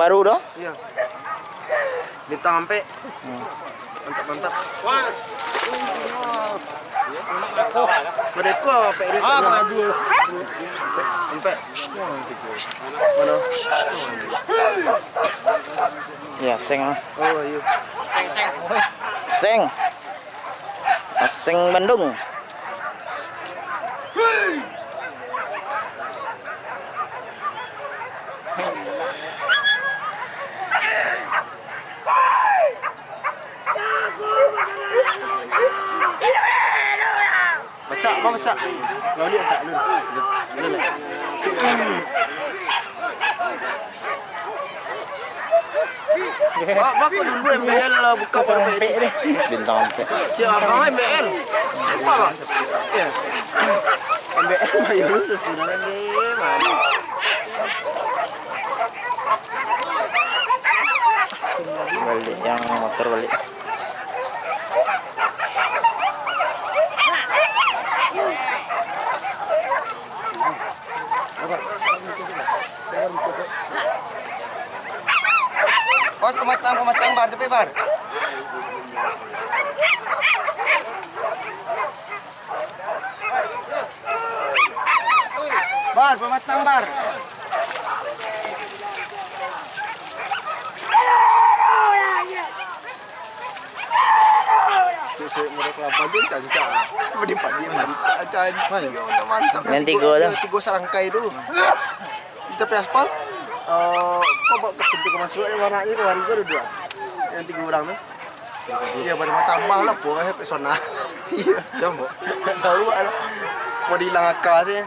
baru dah? Iya. Bintang sampai. Mantap. Mereka apa ini? Sampai. Mana? Ya, seng. Oh, iya. Seng. Seng Bandung. Baca. Kau lihat baca dulu. Pak dulu MBL lah buka sampai ini. Bintang sampai. Siapa MBL? Apa Pak? Ya. MBL mah ya sudah lagi. Balik yang motor balik. Bos pematang bar tepi bar. Bar pematang bar. Saya mereka pagi cancak. Padi acan. Mantap. Yang tiga tu. Tiga serangkai tu. Kita pergi aspal. Kau bawa ketika masuk ni warna ni kau hari tu dua. Yang tiga orang tu. Iya pada mata tambah lah pun saya pesona. Iya. Siapa? Tahu lah. Mau dihilang akal sih.